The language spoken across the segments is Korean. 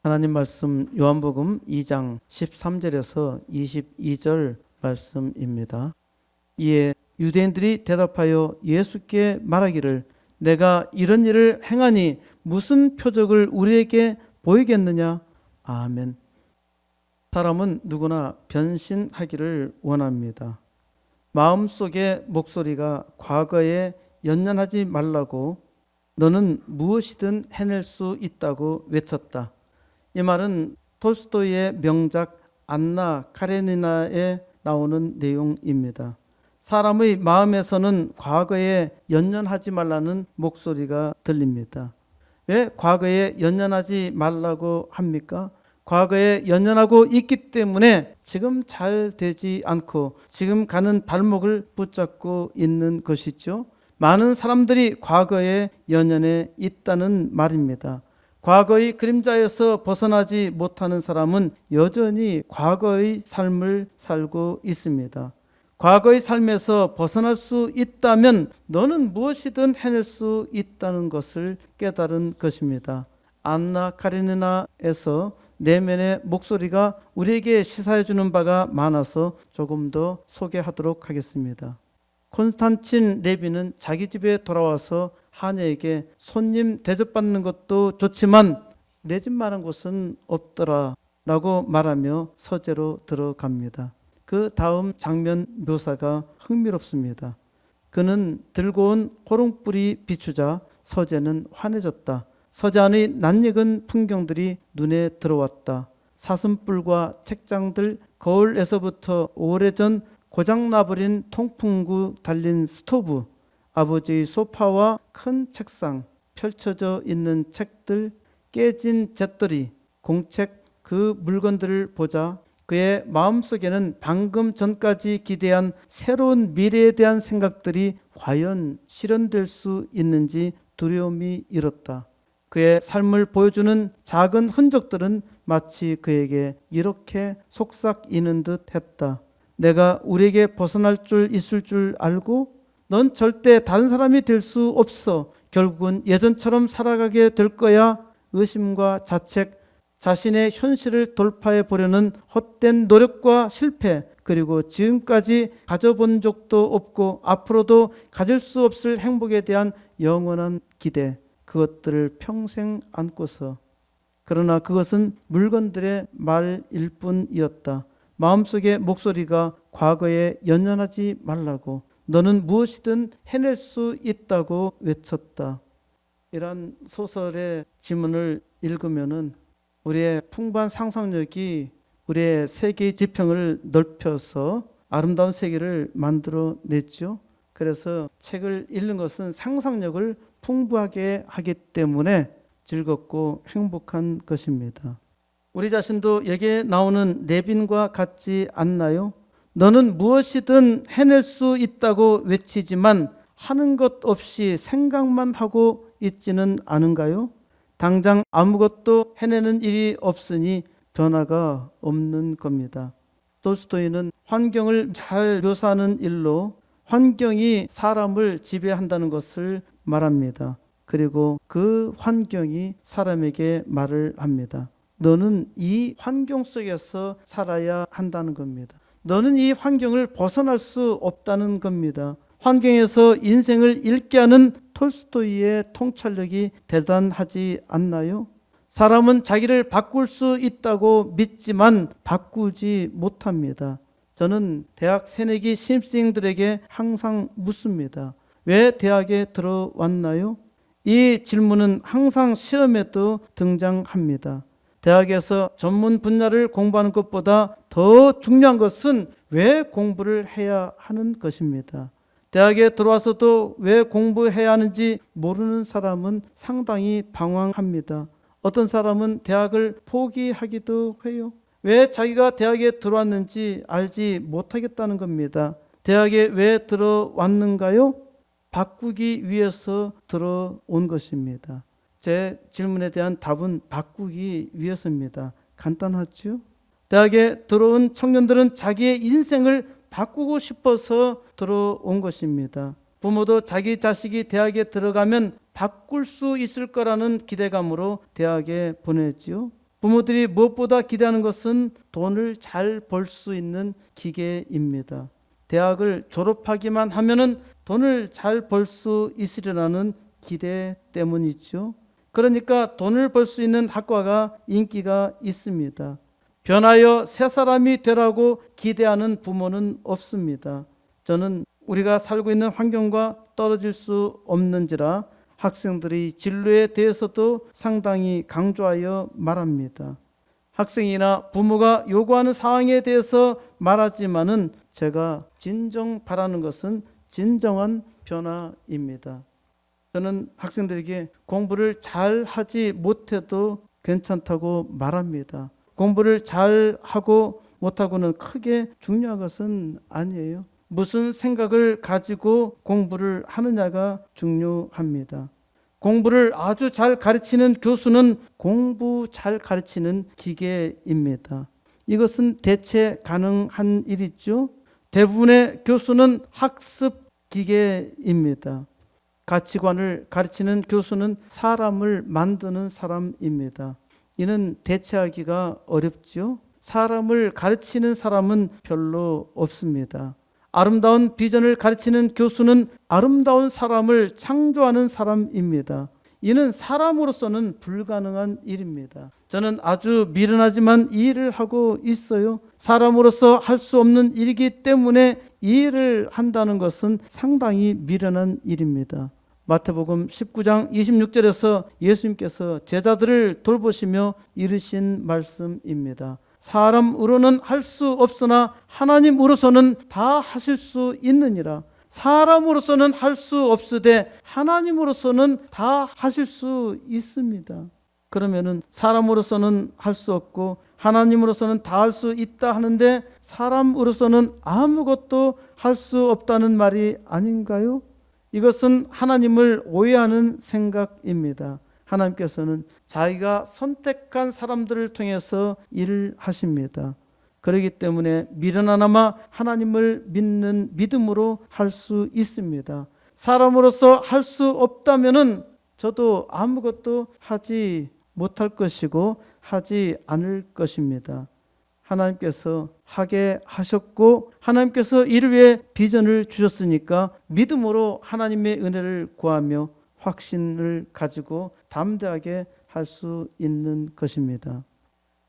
하나님 말씀 요한복음 2장 13절에서 22절 말씀입니다. 이에 유대인들이 대답하여 예수께 말하기를 내가 이런 일을 행하니 무슨 표적을 우리에게 보이겠느냐? 아멘. 사람은 누구나 변신하기를 원합니다. 마음속의 목소리가 과거에 연연하지 말라고 너는 무엇이든 해낼 수 있다고 외쳤다. 이 말은 톨스토이의 명작 안나 카레니나에 나오는 내용입니다. 사람의 마음에서는 과거에 연연하지 말라는 목소리가 들립니다. 왜 과거에 연연하지 말라고 합니까? 과거에 연연하고 있기 때문에 지금 잘 되지 않고 지금 가는 발목을 붙잡고 있는 것이죠. 많은 사람들이 과거에 연연해 있다는 말입니다. 과거의 그림자에서 벗어나지 못하는 사람은 여전히 과거의 삶을 살고 있습니다. 과거의 삶에서 벗어날 수 있다면 너는 무엇이든 해낼 수 있다는 것을 깨달은 것입니다. 안나 카레니나에서 내면의 목소리가 우리에게 시사해 주는 바가 많아서 조금 더 소개하도록 하겠습니다. 콘스탄틴 레비는 자기 집에 돌아와서 하녀에게 손님 대접받는 것도 좋지만 내 집만한 곳은 없더라 라고 말하며 서재로 들어갑니다. 그 다음 장면 묘사가 흥미롭습니다. 그는 들고 온 호롱불이 비추자 서재는 환해졌다. 서재 안의 낯익은 풍경들이 눈에 들어왔다. 사슴뿔과 책장들, 거울에서부터 오래전 고장나버린 통풍구 달린 스토브, 아버지의 소파와 큰 책상, 펼쳐져 있는 책들, 깨진 잿더리, 공책, 그 물건들을 보자 그의 마음속에는 방금 전까지 기대한 새로운 미래에 대한 생각들이 과연 실현될 수 있는지 두려움이 일었다. 그의 삶을 보여주는 작은 흔적들은 마치 그에게 이렇게 속삭이는 듯 했다. 내가 우리에게 벗어날 줄 있을 줄 알고 넌 절대 다른 사람이 될 수 없어. 결국은 예전처럼 살아가게 될 거야. 의심과 자책, 자신의 현실을 돌파해 보려는 헛된 노력과 실패, 그리고 지금까지 가져본 적도 없고 앞으로도 가질 수 없을 행복에 대한 영원한 기대, 그것들을 평생 안고서, 그러나 그것은 물건들의 말일 뿐이었다. 마음속의 목소리가 과거에 연연하지 말라고, 너는 무엇이든 해낼 수 있다고 외쳤다. 이런 소설의 지문을 읽으면은 우리의 풍부한 상상력이 우리의 세계 지평을 넓혀서 아름다운 세계를 만들어냈죠. 그래서 책을 읽는 것은 상상력을 풍부하게 하기 때문에 즐겁고 행복한 것입니다. 우리 자신도 여기에 나오는 레빈과 같지 않나요? 너는 무엇이든 해낼 수 있다고 외치지만 하는 것 없이 생각만 하고 있지는 않은가요? 당장 아무것도 해내는 일이 없으니 변화가 없는 겁니다. 톨스토이는 환경을 잘 묘사하는 일로 환경이 사람을 지배한다는 것을 말합니다. 그리고 그 환경이 사람에게 말을 합니다. 너는 이 환경 속에서 살아야 한다는 겁니다. 너는 이 환경을 벗어날 수 없다는 겁니다. 환경에서 인생을 읽게 하는 톨스토이의 통찰력이 대단하지 않나요? 사람은 자기를 바꿀 수 있다고 믿지만 바꾸지 못합니다. 저는 대학 새내기 신입생들에게 항상 묻습니다. 왜 대학에 들어왔나요? 이 질문은 항상 시험에도 등장합니다. 대학에서 전문 분야를 공부하는 것보다 더 중요한 것은 왜 공부를 해야 하는 것입니다. 대학에 들어와서도 왜 공부해야 하는지 모르는 사람은 상당히 방황합니다. 어떤 사람은 대학을 포기하기도 해요. 왜 자기가 대학에 들어왔는지 알지 못하겠다는 겁니다. 대학에 왜 들어왔는가요? 바꾸기 위해서 들어온 것입니다. 제 질문에 대한 답은 바꾸기 위해서입니다. 간단하죠? 대학에 들어온 청년들은 자기의 인생을 바꾸고 싶어서 들어온 것입니다. 부모도 자기 자식이 대학에 들어가면 바꿀 수 있을 거라는 기대감으로 대학에 보냈지요. 부모들이 무엇보다 기대하는 것은 돈을 잘 벌 수 있는 기계입니다. 대학을 졸업하기만 하면은 돈을 잘 벌 수 있으리라는 기대 때문이죠. 그러니까 돈을 벌 수 있는 학과가 인기가 있습니다. 변하여 새 사람이 되라고 기대하는 부모는 없습니다. 저는 우리가 살고 있는 환경과 떨어질 수 없는지라 학생들의 진로에 대해서도 상당히 강조하여 말합니다. 학생이나 부모가 요구하는 사항에 대해서 말하지만은 제가 진정 바라는 것은 진정한 변화입니다. 저는 학생들에게 공부를 잘 하지 못해도 괜찮다고 말합니다. 공부를 잘 하고 못하고는 크게 중요한 것은 아니에요. 무슨 생각을 가지고 공부를 하느냐가 중요합니다. 공부를 아주 잘 가르치는 교수는 공부 잘 가르치는 기계입니다. 이것은 대체 가능한 일이죠. 대부분의 교수는 학습 기계입니다. 가치관을 가르치는 교수는 사람을 만드는 사람입니다. 이는 대체하기가 어렵죠. 사람을 가르치는 사람은 별로 없습니다. 아름다운 비전을 가르치는 교수는 아름다운 사람을 창조하는 사람입니다. 이는 사람으로서는 불가능한 일입니다. 저는 아주 미련하지만 이 일을 하고 있어요. 사람으로서 할 수 없는 일이기 때문에 이 일을 한다는 것은 상당히 미련한 일입니다. 마태복음 19장 26절에서 예수님께서 제자들을 돌보시며 이르신 말씀입니다. 사람으로는 할 수 없으나 하나님으로서는 다 하실 수 있느니라. 사람으로서는 할 수 없으되 하나님으로서는 다 하실 수 있습니다. 그러면은 사람으로서는 할 수 없고 하나님으로서는 다 할 수 있다 하는데 사람으로서는 아무것도 할 수 없다는 말이 아닌가요? 이것은 하나님을 오해하는 생각입니다. 하나님께서는 자기가 선택한 사람들을 통해서 일을 하십니다. 그렇기 때문에 미련하나마 하나님을 믿는 믿음으로 할 수 있습니다. 사람으로서 할 수 없다면은 저도 아무것도 하지 못할 것이고 하지 않을 것입니다. 하나님께서 하게 하셨고 하나님께서 이를 위해 비전을 주셨으니까 믿음으로 하나님의 은혜를 구하며 확신을 가지고 담대하게 할 수 있는 것입니다.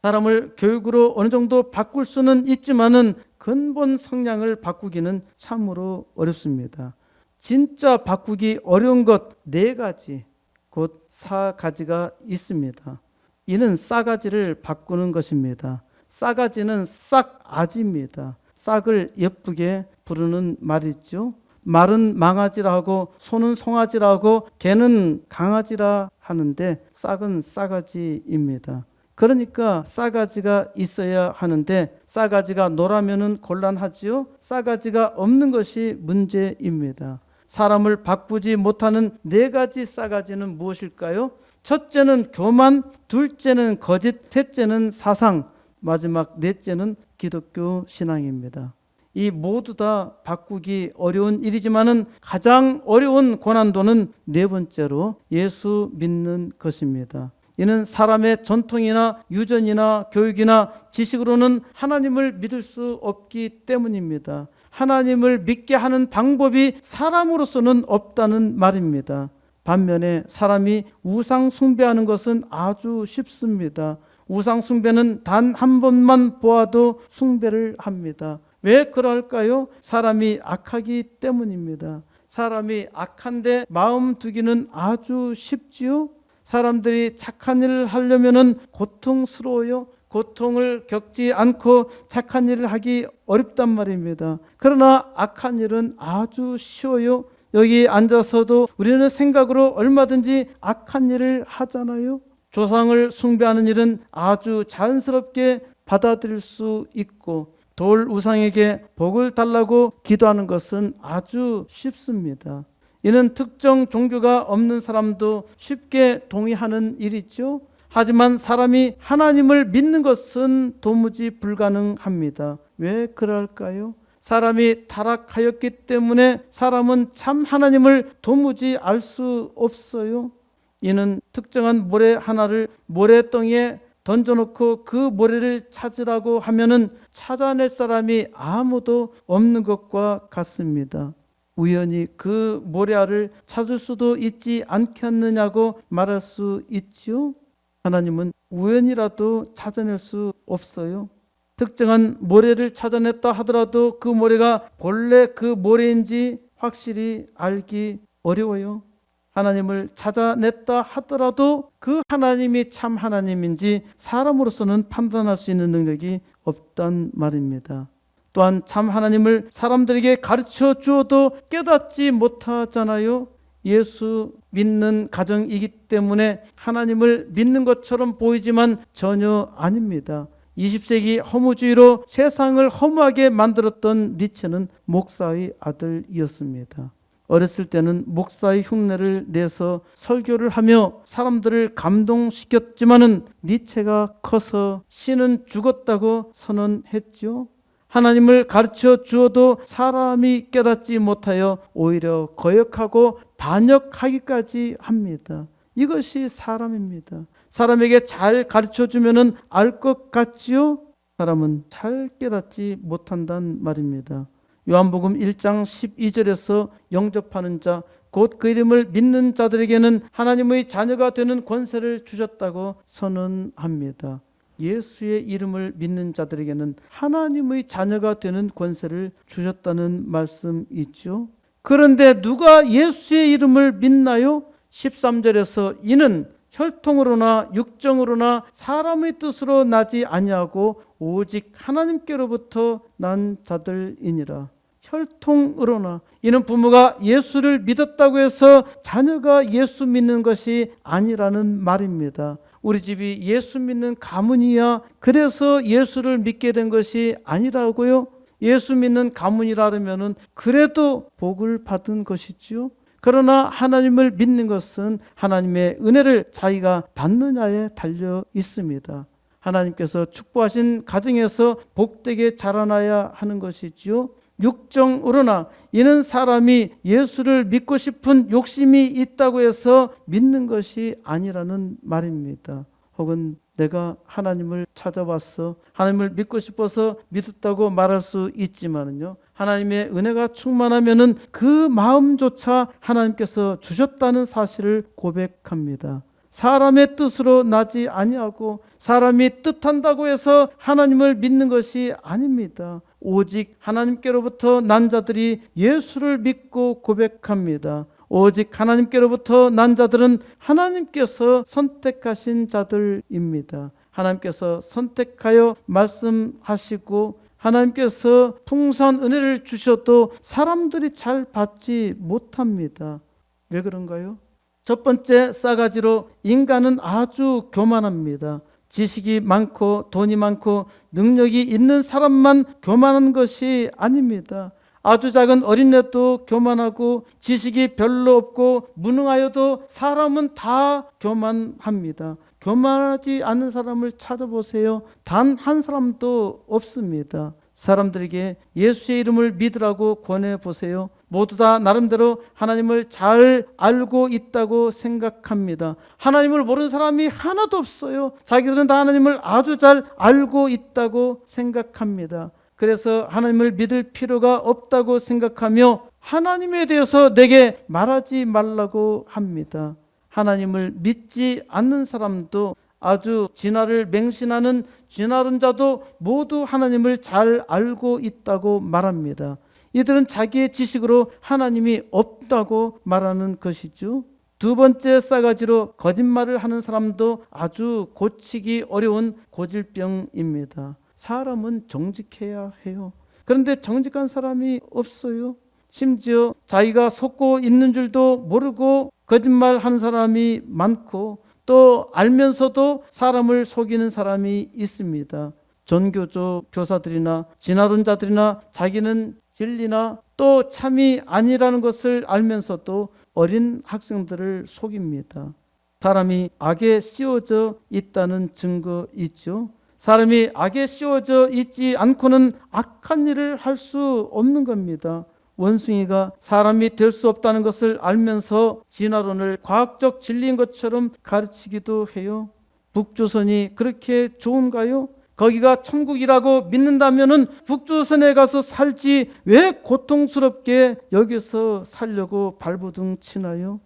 사람을 교육으로 어느 정도 바꿀 수는 있지만은 근본 성향을 바꾸기는 참으로 어렵습니다. 진짜 바꾸기 어려운 것 4가지, 곧 4가지가 있습니다. 이는 싸가지를 바꾸는 것입니다. 싸가지는 싹아지입니다. 싹을 예쁘게 부르는 말이죠. 말은 망아지라 하고 소는 송아지라 하고 개는 강아지라 하는데 싹은 싸가지입니다. 그러니까 싸가지가 있어야 하는데 싸가지가 노라면은 곤란하지요. 싸가지가 없는 것이 문제입니다. 사람을 바꾸지 못하는 4가지 싸가지는 무엇일까요? 첫째는 교만, 둘째는 거짓, 셋째는 사상, 마지막 넷째는 기독교 신앙입니다. 이 모두 다 바꾸기 어려운 일이지만은 가장 어려운 고난도는 4번째로 예수 믿는 것입니다. 이는 사람의 전통이나 유전이나 교육이나 지식으로는 하나님을 믿을 수 없기 때문입니다. 하나님을 믿게 하는 방법이 사람으로서는 없다는 말입니다. 반면에 사람이 우상 숭배하는 것은 아주 쉽습니다. 우상 숭배는 단 한 번만 보아도 숭배를 합니다. 왜 그럴까요? 사람이 악하기 때문입니다. 사람이 악한데 마음 두기는 아주 쉽지요. 사람들이 착한 일을 하려면은 고통스러워요. 고통을 겪지 않고 착한 일을 하기 어렵단 말입니다. 그러나 악한 일은 아주 쉬워요. 여기 앉아서도 우리는 생각으로 얼마든지 악한 일을 하잖아요. 조상을 숭배하는 일은 아주 자연스럽게 받아들일 수 있고 돌 우상에게 복을 달라고 기도하는 것은 아주 쉽습니다. 이는 특정 종교가 없는 사람도 쉽게 동의하는 일이죠. 하지만 사람이 하나님을 믿는 것은 도무지 불가능합니다. 왜 그럴까요? 사람이 타락하였기 때문에 사람은 참 하나님을 도무지 알 수 없어요. 이는 특정한 모래 하나를 모래덩이에 던져놓고 그 모래를 찾으라고 하면은 찾아낼 사람이 아무도 없는 것과 같습니다. 우연히 그 모래알을 찾을 수도 있지 않겠느냐고 말할 수 있지요. 하나님은 우연이라도 찾아낼 수 없어요. 특정한 모래를 찾아냈다 하더라도 그 모래가 본래 그 모래인지 확실히 알기 어려워요. 하나님을 찾아냈다 하더라도 그 하나님이 참 하나님인지 사람으로서는 판단할 수 있는 능력이 없단 말입니다. 또한 참 하나님을 사람들에게 가르쳐 주어도 깨닫지 못하잖아요. 예수 믿는 가정이기 때문에 하나님을 믿는 것처럼 보이지만 전혀 아닙니다. 20세기 허무주의로 세상을 허무하게 만들었던 니체는 목사의 아들이었습니다. 어렸을 때는 목사의 흉내를 내서 설교를 하며 사람들을 감동시켰지만은 니체가 커서 신은 죽었다고 선언했죠. 하나님을 가르쳐 주어도 사람이 깨닫지 못하여 오히려 거역하고 반역하기까지 합니다. 이것이 사람입니다. 사람에게 잘 가르쳐 주면은 알 것 같지요? 사람은 잘 깨닫지 못한단 말입니다. 요한복음 1장 12절에서 영접하는 자, 곧 그 이름을 믿는 자들에게는 하나님의 자녀가 되는 권세를 주셨다고 선언합니다. 예수의 이름을 믿는 자들에게는 하나님의 자녀가 되는 권세를 주셨다는 말씀이죠. 그런데 누가 예수의 이름을 믿나요? 13절에서 이는 혈통으로나 육정으로나 사람의 뜻으로 나지 아니하고 오직 하나님께로부터 난 자들이니라. 혈통으로나, 이는 부모가 예수를 믿었다고 해서 자녀가 예수 믿는 것이 아니라는 말입니다. 우리 집이 예수 믿는 가문이야 그래서 예수를 믿게 된 것이 아니라고요? 예수 믿는 가문이라면은 그래도 복을 받은 것이지요. 그러나 하나님을 믿는 것은 하나님의 은혜를 자기가 받느냐에 달려 있습니다. 하나님께서 축복하신 가정에서 복되게 자라나야 하는 것이지요. 육정으로나, 이는 사람이 예수를 믿고 싶은 욕심이 있다고 해서 믿는 것이 아니라는 말입니다. 혹은 내가 하나님을 찾아와서 하나님을 믿고 싶어서 믿었다고 말할 수 있지만요, 하나님의 은혜가 충만하면은 그 마음조차 하나님께서 주셨다는 사실을 고백합니다. 사람의 뜻으로 나지 아니하고 사람이 뜻한다고 해서 하나님을 믿는 것이 아닙니다. 오직 하나님께로부터 난 자들이 예수를 믿고 고백합니다. 오직 하나님께로부터 난 자들은 하나님께서 선택하신 자들입니다. 하나님께서 선택하여 말씀하시고 하나님께서 풍성한 은혜를 주셔도 사람들이 잘 받지 못합니다. 왜 그런가요? 첫 번째 싸가지로 인간은 아주 교만합니다. 지식이 많고 돈이 많고 능력이 있는 사람만 교만한 것이 아닙니다. 아주 작은 어린애도 교만하고 지식이 별로 없고 무능하여도 사람은 다 교만합니다. 교만하지 않는 사람을 찾아보세요. 단 한 사람도 없습니다. 사람들에게 예수의 이름을 믿으라고 권해보세요. 모두 다 나름대로 하나님을 잘 알고 있다고 생각합니다. 하나님을 모르는 사람이 하나도 없어요. 자기들은 다 하나님을 아주 잘 알고 있다고 생각합니다. 그래서 하나님을 믿을 필요가 없다고 생각하며 하나님에 대해서 내게 말하지 말라고 합니다. 하나님을 믿지 않는 사람도, 아주 진화를 맹신하는 진화론 자도 모두 하나님을 잘 알고 있다고 말합니다. 이들은 자기의 지식으로 하나님이 없다고 말하는 것이죠. 두 번째 싸가지로 거짓말을 하는 사람도 아주 고치기 어려운 고질병입니다. 사람은 정직해야 해요. 그런데 정직한 사람이 없어요. 심지어 자기가 속고 있는 줄도 모르고 거짓말하는 사람이 많고, 또 알면서도 사람을 속이는 사람이 있습니다. 전교조 교사들이나 진화론자들이나 자기는 진리나 또 참이 아니라는 것을 알면서도 어린 학생들을 속입니다. 사람이 악에 씌워져 있다는 증거 있죠. 사람이 악에 씌워져 있지 않고는 악한 일을 할 수 없는 겁니다. 원숭이가 사람이 될 수 없다는 것을 알면서 진화론을 과학적 진리인 것처럼 가르치기도 해요. 북조선이 그렇게 좋은가요? 거기가 천국이라고 믿는다면은 북조선에 가서 살지 왜 고통스럽게 여기서 살려고 발버둥 치나요?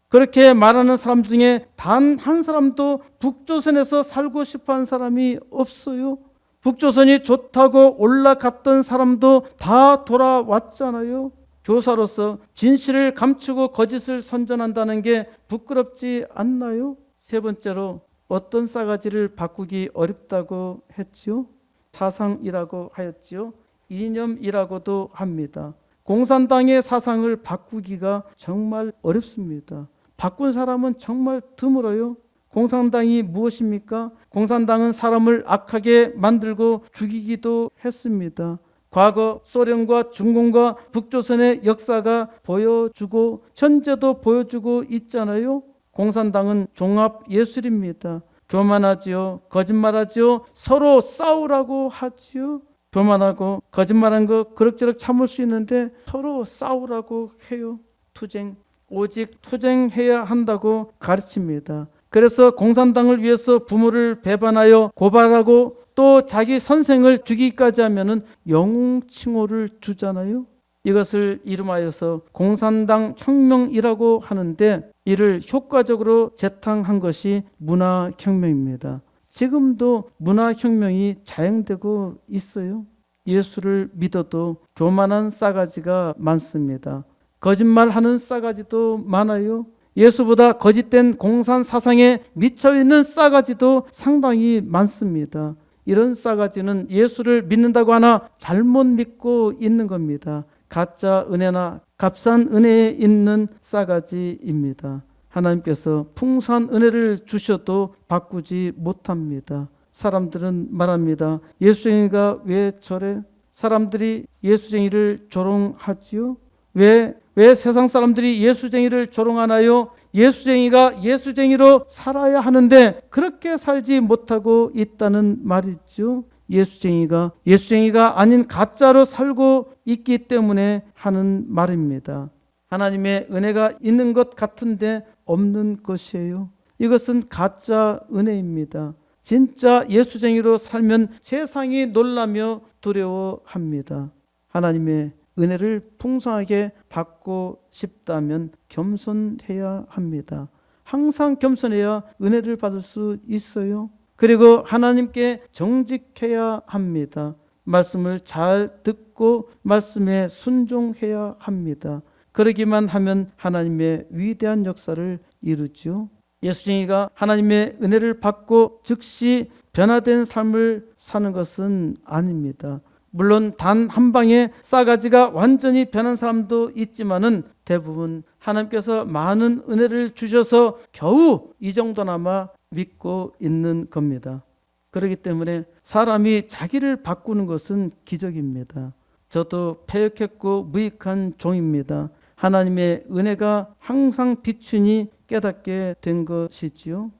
그렇게 말하는 사람 중에 단 한 사람도 북조선에서 살고 싶어 한 사람이 없어요. 북조선이 좋다고 올라갔던 사람도 다 돌아왔잖아요. 교사로서 진실을 감추고 거짓을 선전한다는 게 부끄럽지 않나요? 세 번째로 어떤 싸가지를 바꾸기 어렵다고 했지요? 사상이라고 하였지요? 이념이라고도 합니다. 공산당의 사상을 바꾸기가 정말 어렵습니다. 바꾼 사람은 정말 드물어요. 공산당이 무엇입니까? 공산당은 사람을 악하게 만들고 죽이기도 했습니다. 과거 소련과 중공과 북조선의 역사가 보여주고 현재도 보여주고 있잖아요. 공산당은 종합 예술입니다. 교만하지요. 거짓말하지요. 서로 싸우라고 하지요. 교만하고 거짓말한 거 그럭저럭 참을 수 있는데 서로 싸우라고 해요. 투쟁. 오직 투쟁해야 한다고 가르칩니다. 그래서 공산당을 위해서 부모를 배반하여 고발하고 또 자기 선생을 죽이기까지 하면은 영웅칭호를 주잖아요. 이것을 이름하여서 공산당 혁명이라고 하는데 이를 효과적으로 재탕한 것이 문화혁명입니다. 지금도 문화혁명이 자행되고 있어요. 예수를 믿어도 교만한 싸가지가 많습니다. 거짓말하는 싸가지도 많아요. 예수보다 거짓된 공산 사상에 미쳐있는 싸가지도 상당히 많습니다. 이런 싸가지는 예수를 믿는다고 하나 잘못 믿고 있는 겁니다. 가짜 은혜나 값싼 은혜에 있는 싸가지입니다. 하나님께서 풍성한 은혜를 주셔도 바꾸지 못합니다. 사람들은 말합니다. 예수쟁이가 왜 저래? 사람들이 예수쟁이를 조롱하지요? 왜 세상 사람들이 예수쟁이를 조롱하나요? 예수쟁이가 예수쟁이로 살아야 하는데 그렇게 살지 못하고 있다는 말이죠. 예수쟁이가 아닌 가짜로 살고 있기 때문에 하는 말입니다. 하나님의 은혜가 있는 것 같은데 없는 것이에요. 이것은 가짜 은혜입니다. 진짜 예수쟁이로 살면 세상이 놀라며 두려워합니다. 하나님의 은혜를 풍성하게 받고 싶다면 겸손해야 합니다. 항상 겸손해야 은혜를 받을 수 있어요. 그리고 하나님께 정직해야 합니다. 말씀을 잘 듣고 말씀에 순종해야 합니다. 그러기만 하면 하나님의 위대한 역사를 이루죠. 예수쟁이가 하나님의 은혜를 받고 즉시 변화된 삶을 사는 것은 아닙니다. 물론 단 한 방에 싸가지가 완전히 변한 사람도 있지만은 대부분 하나님께서 많은 은혜를 주셔서 겨우 이 정도나마 믿고 있는 겁니다. 그렇기 때문에 사람이 자기를 바꾸는 것은 기적입니다. 저도 패역했고 무익한 종입니다. 하나님의 은혜가 항상 비추니 깨닫게 된 것이지요.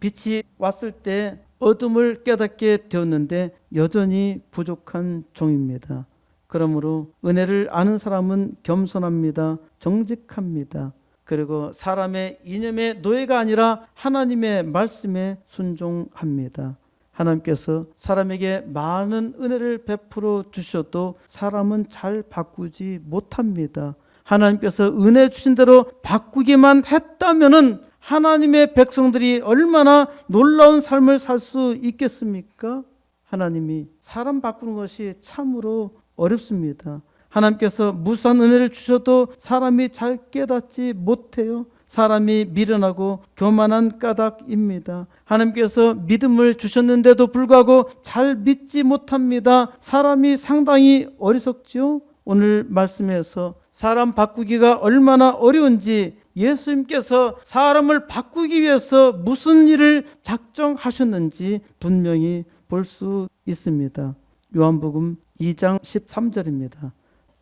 빛이 왔을 때 어둠을 깨닫게 되었는데 여전히 부족한 종입니다. 그러므로 은혜를 아는 사람은 겸손합니다. 정직합니다. 그리고 사람의 이념의 노예가 아니라 하나님의 말씀에 순종합니다. 하나님께서 사람에게 많은 은혜를 베풀어 주셔도 사람은 잘 바꾸지 못합니다. 하나님께서 은혜 주신 대로 바꾸기만 했다면은 하나님의 백성들이 얼마나 놀라운 삶을 살 수 있겠습니까? 하나님이 사람 바꾸는 것이 참으로 어렵습니다. 하나님께서 무수한 은혜를 주셔도 사람이 잘 깨닫지 못해요. 사람이 미련하고 교만한 까닭입니다. 하나님께서 믿음을 주셨는데도 불구하고 잘 믿지 못합니다. 사람이 상당히 어리석지요. 오늘 말씀에서 사람 바꾸기가 얼마나 어려운지 예수님께서 사람을 바꾸기 위해서 무슨 일을 작정하셨는지 분명히 볼 수 있습니다. 요한복음 2장 13절입니다.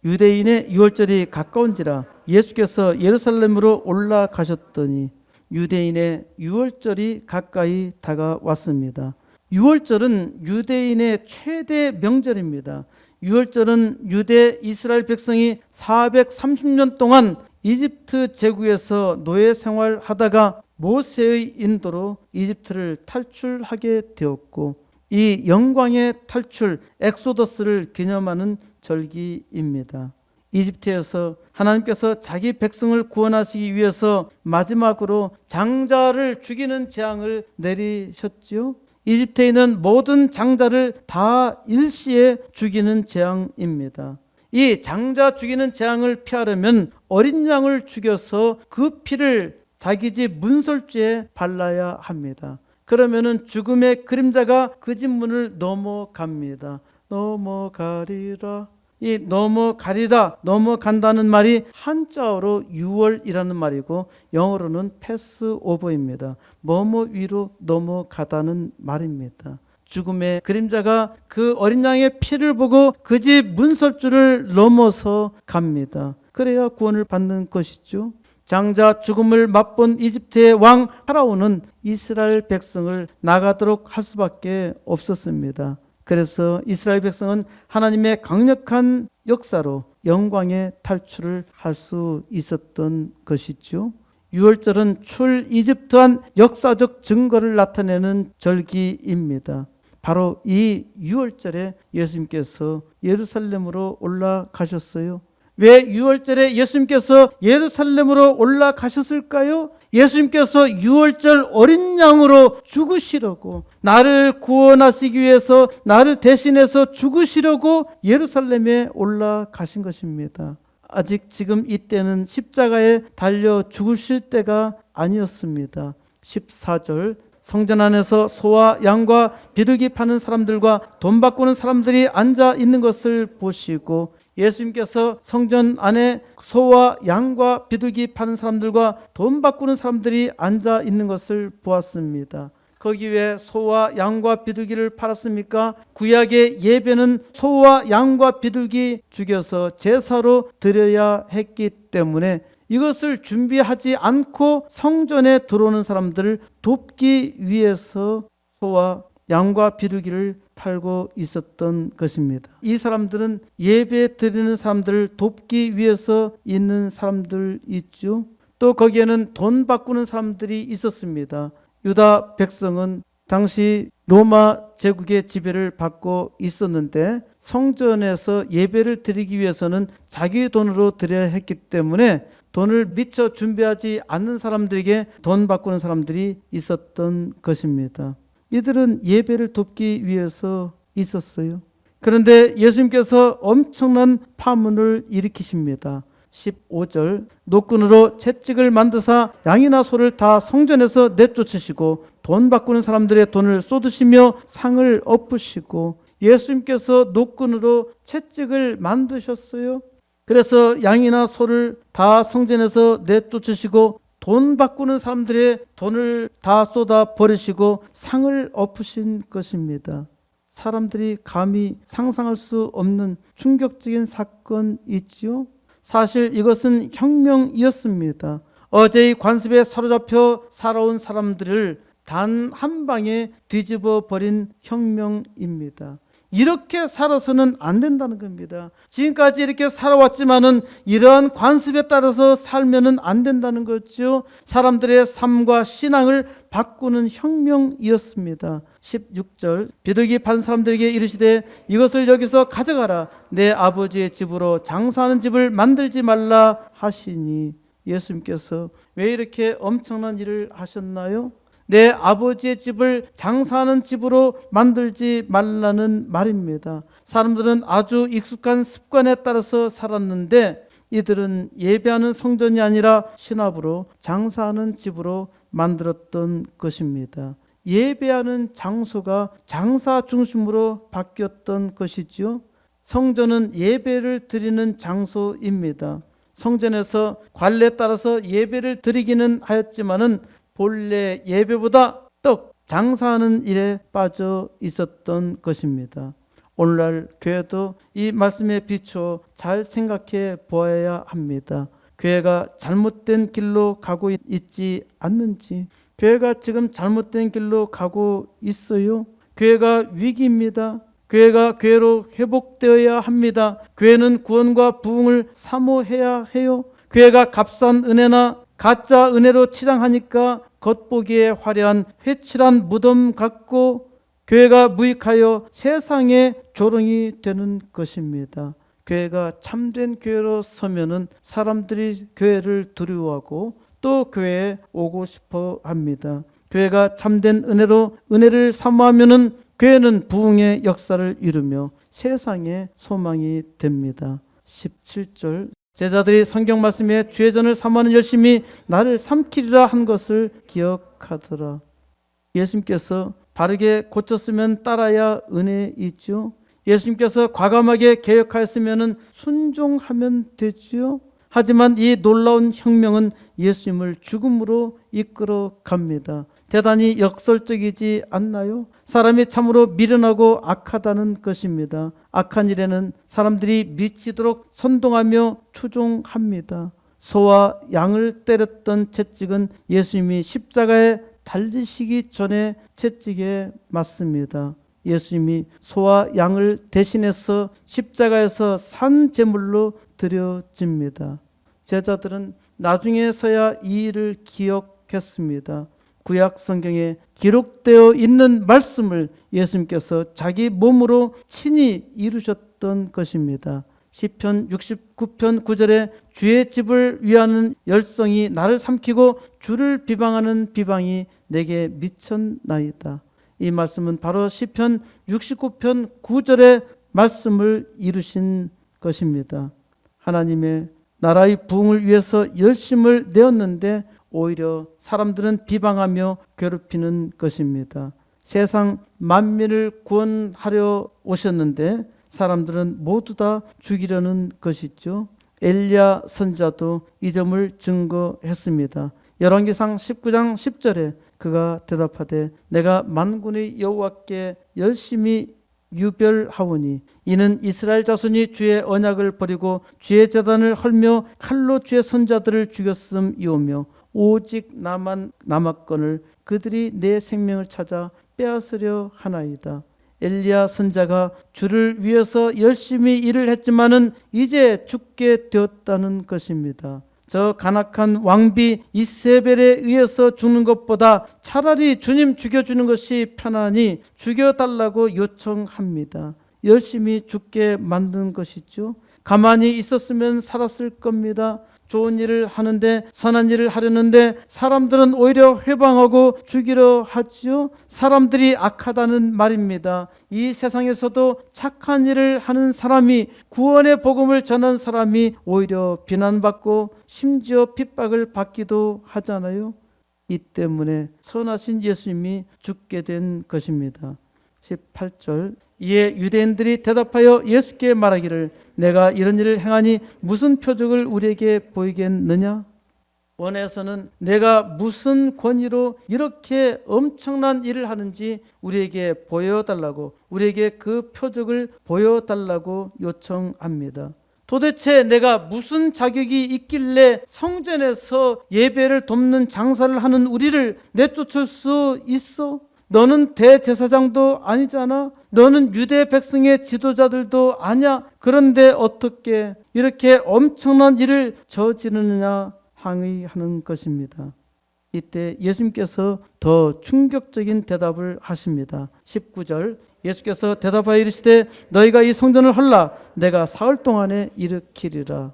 유대인의 유월절이 가까운지라 예수께서 예루살렘으로 올라가셨더니 유대인의 유월절이 가까이 다가왔습니다. 유월절은 유대인의 최대 명절입니다. 유월절은 유대 이스라엘 백성이 430년 동안 이집트 제국에서 노예 생활하다가 모세의 인도로 이집트를 탈출하게 되었고, 이 영광의 탈출 엑소더스를 기념하는 절기입니다. 이집트에서 하나님께서 자기 백성을 구원하시기 위해서 마지막으로 장자를 죽이는 재앙을 내리셨지요. 이집트에 있는 모든 장자를 다 일시에 죽이는 재앙입니다. 이 장자 죽이는 재앙을 피하려면 어린 양을 죽여서 그 피를 자기 집 문설주에 발라야 합니다. 그러면은 죽음의 그림자가 그 집 문을 넘어갑니다. 넘어가리라. 이 넘어가리라, 넘어간다는 말이 한자어로 유월이라는 말이고 영어로는 패스오버입니다. 뭐뭐 위로 넘어가다는 말입니다. 죽음의 그림자가 그 어린 양의 피를 보고 그 집 문설주를 넘어서 갑니다. 그래야 구원을 받는 것이죠. 장자 죽음을 맛본 이집트의 왕 파라오는 이스라엘 백성을 나가도록 할 수밖에 없었습니다. 그래서 이스라엘 백성은 하나님의 강력한 역사로 영광의 탈출을 할 수 있었던 것이죠. 유월절은 출 이집트한 역사적 증거를 나타내는 절기입니다. 바로 이 유월절에 예수님께서 예루살렘으로 올라가셨어요. 왜 유월절에 예수님께서 예루살렘으로 올라가셨을까요? 예수님께서 유월절 어린 양으로 죽으시려고, 나를 구원하시기 위해서 나를 대신해서 죽으시려고 예루살렘에 올라가신 것입니다. 아직 지금 이때는 십자가에 달려 죽으실 때가 아니었습니다. 14절 성전 안에서 소와 양과 비둘기 파는 사람들과 돈 바꾸는 사람들이 앉아 있는 것을 보시고, 예수님께서 성전 안에 소와 양과 비둘기 파는 사람들과 돈 바꾸는 사람들이 앉아 있는 것을 보았습니다. 거기 왜 소와 양과 비둘기를 팔았습니까? 구약의 예배는 소와 양과 비둘기 죽여서 제사로 드려야 했기 때문에 이것을 준비하지 않고 성전에 들어오는 사람들을 돕기 위해서 소와 양과 비둘기를 팔고 있었던 것입니다. 이 사람들은 예배 드리는 사람들을 돕기 위해서 있는 사람들 있죠. 또 거기에는 돈 바꾸는 사람들이 있었습니다. 유다 백성은 당시 로마 제국의 지배를 받고 있었는데 성전에서 예배를 드리기 위해서는 자기 돈으로 드려야 했기 때문에 돈을 미처 준비하지 않는 사람들에게 돈 바꾸는 사람들이 있었던 것입니다. 이들은 예배를 돕기 위해서 있었어요. 그런데 예수님께서 엄청난 파문을 일으키십니다. 15절 노끈으로 채찍을 만드사 양이나 소를 다 성전에서 내쫓으시고 돈 바꾸는 사람들의 돈을 쏟으시며 상을 엎으시고, 예수님께서 노끈으로 채찍을 만드셨어요. 그래서 양이나 소를 다 성전에서 내쫓으시고 돈 바꾸는 사람들의 돈을 다 쏟아 버리시고 상을 엎으신 것입니다. 사람들이 감히 상상할 수 없는 충격적인 사건이지요. 사실 이것은 혁명이었습니다. 어제의 관습에 사로잡혀 살아온 사람들을 단 한 방에 뒤집어 버린 혁명입니다. 이렇게 살아서는 안 된다는 겁니다. 지금까지 이렇게 살아왔지만은 이러한 관습에 따라서 살면은 안 된다는 거죠. 사람들의 삶과 신앙을 바꾸는 혁명이었습니다. 16절 비둘기 판 사람들에게 이르시되 이것을 여기서 가져가라. 내 아버지의 집으로 장사하는 집을 만들지 말라 하시니, 예수님께서 왜 이렇게 엄청난 일을 하셨나요? 내 아버지의 집을 장사하는 집으로 만들지 말라는 말입니다. 사람들은 아주 익숙한 습관에 따라서 살았는데 이들은 예배하는 성전이 아니라 신압으로 장사하는 집으로 만들었던 것입니다. 예배하는 장소가 장사 중심으로 바뀌었던 것이지요. 성전은 예배를 드리는 장소입니다. 성전에서 관례에 따라서 예배를 드리기는 하였지만은 본래 예배보다 떡 장사하는 일에 빠져 있었던 것입니다. 오늘날 교회도 이 말씀에 비추어 잘 생각해 보아야 합니다. 교회가 잘못된 길로 가고 있지 않는지, 교회가 지금 잘못된 길로 가고 있어요. 교회가 위기입니다. 교회가 교회로 회복되어야 합니다. 교회는 구원과 부흥을 사모해야 해요. 교회가 값싼 은혜나 가짜 은혜로 치장하니까 겉보기에 화려한 회칠한 무덤 같고 교회가 무익하여 세상의 조롱이 되는 것입니다. 교회가 참된 교회로 서면은 사람들이 교회를 두려워하고 또 교회에 오고 싶어 합니다. 교회가 참된 은혜로 은혜를 사모하면은 교회는 부흥의 역사를 이루며 세상의 소망이 됩니다. 17절 제자들이 성경 말씀에 주의 전을 사모하는 열심히 나를 삼키리라 한 것을 기억하더라. 예수님께서 바르게 고쳤으면 따라야 은혜 있죠. 예수님께서 과감하게 개혁하였으면 순종하면 되지요. 하지만 이 놀라운 혁명은 예수님을 죽음으로 이끌어 갑니다. 대단히 역설적이지 않나요? 사람이 참으로 미련하고 악하다는 것입니다. 악한 일에는 사람들이 미치도록 선동하며 추종합니다. 소와 양을 때렸던 채찍은 예수님이 십자가에 달리시기 전에 채찍에 맞습니다. 예수님이 소와 양을 대신해서 십자가에서 산 제물로 드려집니다. 제자들은 나중에서야 이 일을 기억했습니다. 구약 성경에 기록되어 있는 말씀을 예수님께서 자기 몸으로 친히 이루셨던 것입니다. 시편 69편 9절에 주의 집을 위하는 열성이 나를 삼키고 주를 비방하는 비방이 내게 미쳤나이다. 이 말씀은 바로 시편 69편 9절의 말씀을 이루신 것입니다. 하나님의 나라의 부흥을 위해서 열심을 내었는데 오히려 사람들은 비방하며 괴롭히는 것입니다. 세상 만민을 구원하려 오셨는데 사람들은 모두 다 죽이려는 것이죠. 엘리야 선지자도 이 점을 증거했습니다. 열왕기상 19장 10절에 그가 대답하되 내가 만군의 여호와께 열심히 유별하오니 이는 이스라엘 자손이 주의 언약을 버리고 주의 제단을 헐며 칼로 주의 선자들을 죽였음이오며 오직 나만 남았거늘 그들이 내 생명을 찾아 빼앗으려 하나이다. 엘리야 선자가 주를 위해서 열심히 일을 했지만은 이제 죽게 되었다는 것입니다. 저 간악한 왕비 이세벨에 의해서 죽는 것보다 차라리 주님 죽여주는 것이 편하니 죽여달라고 요청합니다. 열심히 죽게 만든 것이죠. 가만히 있었으면 살았을 겁니다. 좋은 일을 하는데 선한 일을 하려는데 사람들은 오히려 회방하고 죽이려 하지요. 사람들이 악하다는 말입니다. 이 세상에서도 착한 일을 하는 사람이 구원의 복음을 전한 사람이 오히려 비난받고 심지어 핍박을 받기도 하잖아요. 이 때문에 선하신 예수님이 죽게 된 것입니다. 18절 이에 유대인들이 대답하여 예수께 말하기를 내가 이런 일을 행하니 무슨 표적을 우리에게 보이겠느냐? 원에서는 내가 무슨 권위로 이렇게 엄청난 일을 하는지 우리에게 보여달라고 우리에게 그 표적을 보여달라고 요청합니다. 도대체 내가 무슨 자격이 있길래 성전에서 예배를 돕는 장사를 하는 우리를 내쫓을 수 있어? 너는 대제사장도 아니잖아. 너는 유대 백성의 지도자들도 아니야. 그런데 어떻게 이렇게 엄청난 일을 저지르느냐 항의하는 것입니다. 이때 예수님께서 더 충격적인 대답을 하십니다. 19절 예수께서 대답하여 이르시되 너희가 이 성전을 헐라 내가 사흘 동안에 일으키리라.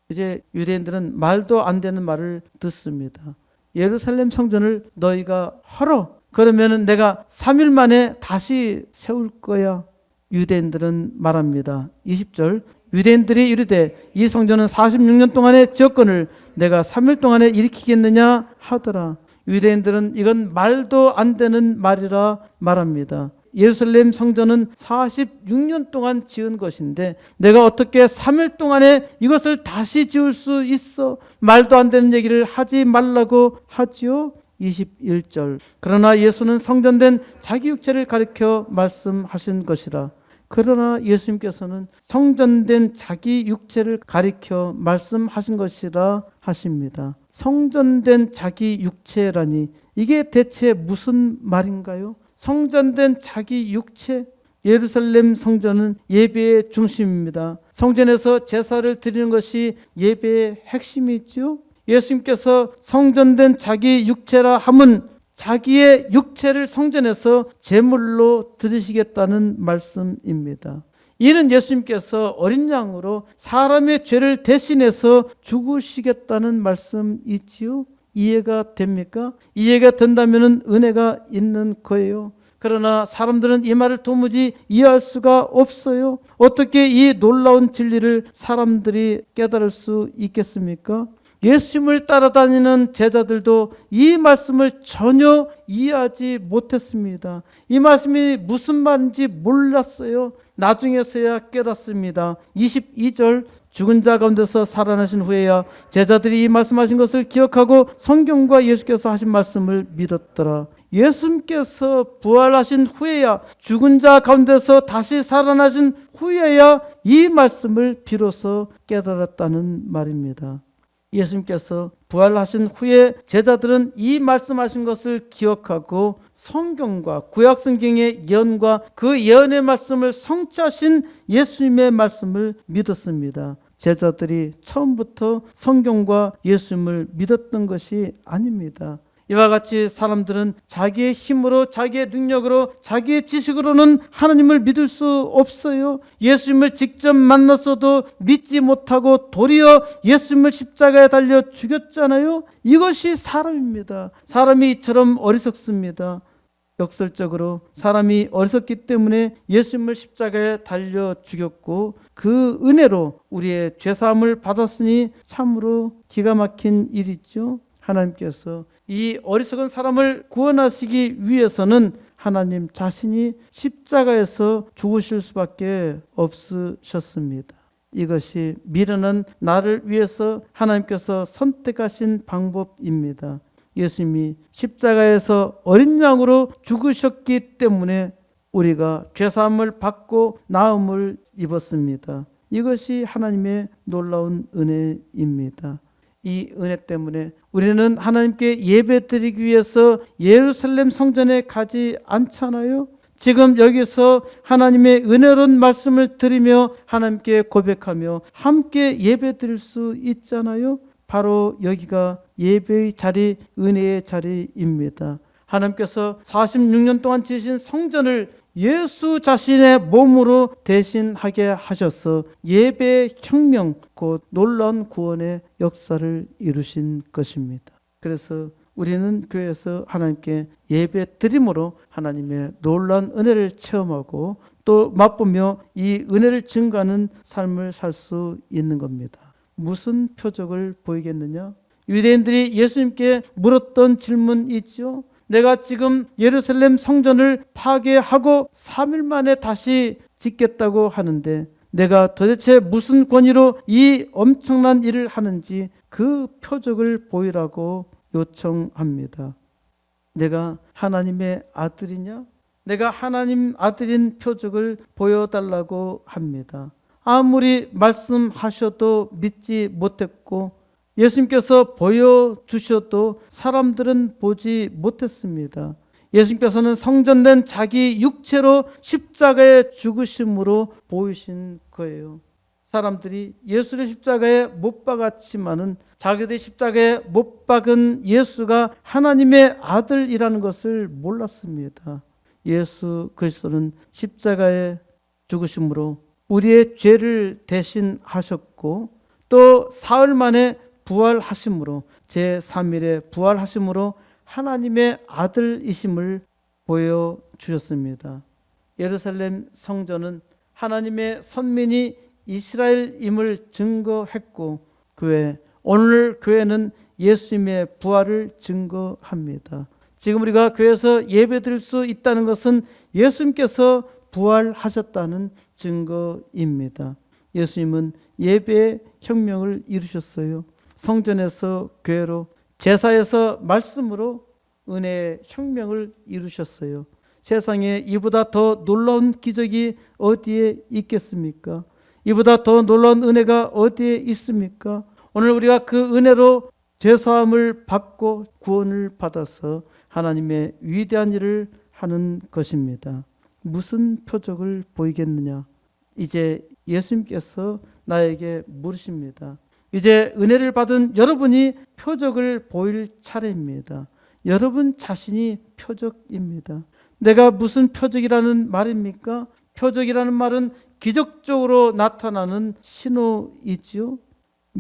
이제 유대인들은 말도 안 되는 말을 듣습니다. 예루살렘 성전을 너희가 헐어 그러면 내가 3일 만에 다시 세울 거야. 유대인들은 말합니다. 20절 유대인들이 이르되 이 성전은 46년 동안의 지었건을 내가 3일 동안에 일으키겠느냐 하더라. 유대인들은 이건 말도 안 되는 말이라 말합니다. 예루살렘 성전은 46년 동안 지은 것인데 내가 어떻게 3일 동안에 이것을 다시 지을 수 있어? 말도 안 되는 얘기를 하지 말라고 하지요. 21절 그러나 예수는 성전된 자기 육체를 가리켜 말씀하신 것이라. 그러나 예수님께서는 성전된 자기 육체를 가리켜 말씀하신 것이라 하십니다. 성전된 자기 육체라니 이게 대체 무슨 말인가요? 성전된 자기 육체. 예루살렘 성전은 예배의 중심입니다. 성전에서 제사를 드리는 것이 예배의 핵심이죠. 예수님께서 성전된 자기 육체라 함은 자기의 육체를 성전에서 제물로 드리시겠다는 말씀입니다. 이는 예수님께서 어린 양으로 사람의 죄를 대신해서 죽으시겠다는 말씀이지요. 이해가 됩니까? 이해가 된다면 은혜가 있는 거예요. 그러나 사람들은 이 말을 도무지 이해할 수가 없어요. 어떻게 이 놀라운 진리를 사람들이 깨달을 수 있겠습니까? 예수님을 따라다니는 제자들도 이 말씀을 전혀 이해하지 못했습니다. 이 말씀이 무슨 말인지 몰랐어요. 나중에서야 깨닫습니다. 22절 죽은 자 가운데서 살아나신 후에야 제자들이 이 말씀하신 것을 기억하고 성경과 예수께서 하신 말씀을 믿었더라. 예수님께서 부활하신 후에야, 죽은 자 가운데서 다시 살아나신 후에야 이 말씀을 비로소 깨달았다는 말입니다. 예수님께서 부활하신 후에 제자들은 이 말씀하신 것을 기억하고 성경과 구약성경의 예언과 그 예언의 말씀을 성취하신 예수님의 말씀을 믿었습니다. 제자들이 처음부터 성경과 예수님을 믿었던 것이 아닙니다. 이와 같이 사람들은 자기의 힘으로, 자기의 능력으로, 자기의 지식으로는 하나님을 믿을 수 없어요. 예수님을 직접 만났어도 믿지 못하고 도리어 예수님을 십자가에 달려 죽였잖아요. 이것이 사람입니다. 사람이 이처럼 어리석습니다. 역설적으로 사람이 어리석기 때문에 예수님을 십자가에 달려 죽였고 그 은혜로 우리의 죄사함을 받았으니 참으로 기가 막힌 일이죠. 하나님께서 이 어리석은 사람을 구원하시기 위해서는 하나님 자신이 십자가에서 죽으실 수밖에 없으셨습니다. 이것이 미련한 나를 위해서 하나님께서 선택하신 방법입니다. 예수님이 십자가에서 어린 양으로 죽으셨기 때문에 우리가 죄사함을 받고 나음을 입었습니다. 이것이 하나님의 놀라운 은혜입니다. 이 은혜 때문에 우리는 하나님께 예배드리기 위해서 예루살렘 성전에 가지 않잖아요. 지금 여기서 하나님의 은혜로운 말씀을 들으며 하나님께 고백하며 함께 예배드릴 수 있잖아요. 바로 여기가 예배의 자리, 은혜의 자리입니다. 하나님께서 46년 동안 지으신 성전을 예수 자신의 몸으로 대신하게 하셔서 예배의 혁명, 곧 놀라운 구원의 역사를 이루신 것입니다. 그래서 우리는 교회에서 하나님께 예배 드림으로 하나님의 놀라운 은혜를 체험하고 또 맛보며 이 은혜를 증거하는 삶을 살 수 있는 겁니다. 무슨 표적을 보이겠느냐? 유대인들이 예수님께 물었던 질문이 있죠. 내가 지금 예루살렘 성전을 파괴하고 3일 만에 다시 짓겠다고 하는데 내가 도대체 무슨 권위로 이 엄청난 일을 하는지 그 표적을 보이라고 요청합니다. 내가 하나님의 아들이냐? 내가 하나님 아들인 표적을 보여달라고 합니다. 아무리 말씀하셔도 믿지 못했고 예수님께서 보여주셔도 사람들은 보지 못했습니다. 예수님께서는 성전된 자기 육체로 십자가에 죽으심으로 보이신 거예요. 사람들이 예수를 십자가에 못 박았지만은 자기들이 십자가에 못 박은 예수가 하나님의 아들이라는 것을 몰랐습니다. 예수 그리스도는 십자가에 죽으심으로 우리의 죄를 대신하셨고 또 사흘 만에 부활하심으로 제3일에 부활하심으로 하나님의 아들이심을 보여주셨습니다. 예루살렘 성전은 하나님의 선민이 이스라엘임을 증거했고 오늘 교회는 예수님의 부활을 증거합니다. 지금 우리가 교회에서 예배드릴 수 있다는 것은 예수님께서 부활하셨다는 증거입니다. 예수님은 예배의 혁명을 이루셨어요. 성전에서 교회로, 제사에서 말씀으로 은혜의 혁명을 이루셨어요. 세상에 이보다 더 놀라운 기적이 어디에 있겠습니까? 이보다 더 놀라운 은혜가 어디에 있습니까? 오늘 우리가 그 은혜로 죄사함을 받고 구원을 받아서 하나님의 위대한 일을 하는 것입니다. 무슨 표적을 보이겠느냐? 이제 예수님께서 나에게 물으십니다. 이제 은혜를 받은 여러분이 표적을 보일 차례입니다. 여러분 자신이 표적입니다. 내가 무슨 표적이라는 말입니까? 표적이라는 말은 기적적으로 나타나는 신호이지요.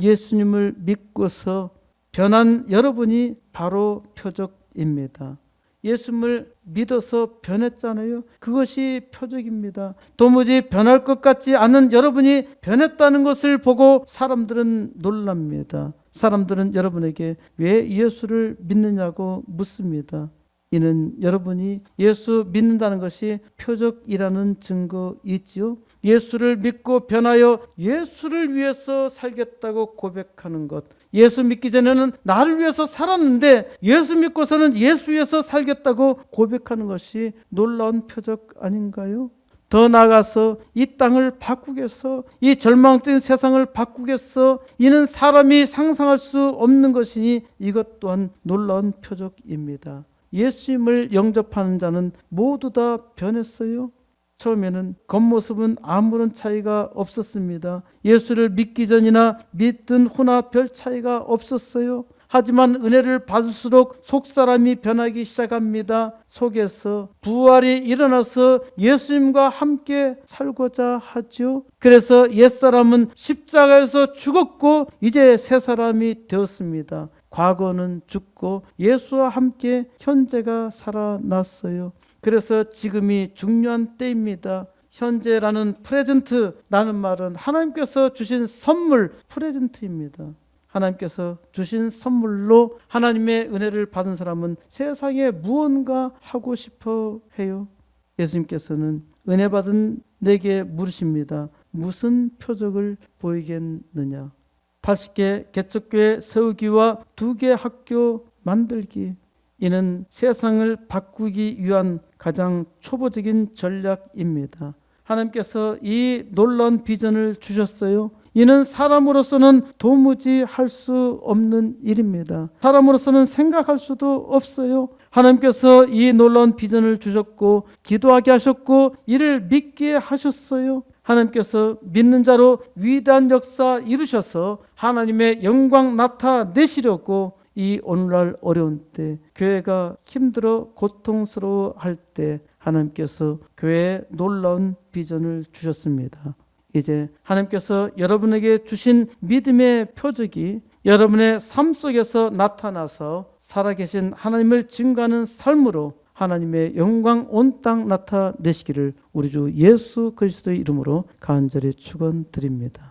예수님을 믿고서 변한 여러분이 바로 표적입니다. 예수님을 믿어서 변했잖아요. 그것이 표적입니다. 도무지 변할 것 같지 않은 여러분이 변했다는 것을 보고 사람들은 놀랍니다. 사람들은 여러분에게 왜 예수를 믿느냐고 묻습니다. 이는 여러분이 예수 믿는다는 것이 표적이라는 증거이지요. 예수를 믿고 변하여 예수를 위해서 살겠다고 고백하는 것. 예수 믿기 전에는 나를 위해서 살았는데 예수 믿고서는 예수 위해서 살겠다고 고백하는 것이 놀라운 표적 아닌가요? 더 나아가서 이 땅을 바꾸겠어, 이 절망적인 세상을 바꾸겠어, 이는 사람이 상상할 수 없는 것이니 이것 또한 놀라운 표적입니다. 예수님을 영접하는 자는 모두 다 변했어요. 처음에는 겉모습은 아무런 차이가 없었습니다. 예수를 믿기 전이나 믿든 후나 별 차이가 없었어요. 하지만 은혜를 받을수록 속사람이 변하기 시작합니다. 속에서 부활이 일어나서 예수님과 함께 살고자 하죠. 그래서 옛사람은 십자가에서 죽었고 이제 새 사람이 되었습니다. 과거는 죽고 예수와 함께 현재가 살아났어요. 그래서 지금이 중요한 때입니다. 현재라는 프레젠트라는 말은 하나님께서 주신 선물, 프레젠트입니다. 하나님께서 주신 선물로 하나님의 은혜를 받은 사람은 세상에 무언가 하고 싶어 해요. 예수님께서는 은혜 받은 내게 물으십니다. 무슨 표적을 보이겠느냐? 80개 개척교회 세우기와 2개 학교 만들기. 이는 세상을 바꾸기 위한 가장 초보적인 전략입니다. 하나님께서 이 놀라운 비전을 주셨어요. 이는 사람으로서는 도무지 할 수 없는 일입니다. 사람으로서는 생각할 수도 없어요. 하나님께서 이 놀라운 비전을 주셨고 기도하게 하셨고 이를 믿게 하셨어요. 하나님께서 믿는 자로 위대한 역사 이루셔서 하나님의 영광 나타내시려고 이 오늘날 어려운 때, 교회가 힘들어 고통스러워 할 때 하나님께서 교회에 놀라운 비전을 주셨습니다. 이제 하나님께서 여러분에게 주신 믿음의 표적이 여러분의 삶 속에서 나타나서 살아계신 하나님을 증거하는 삶으로 하나님의 영광 온 땅 나타내시기를 우리 주 예수 그리스도의 이름으로 간절히 축원드립니다.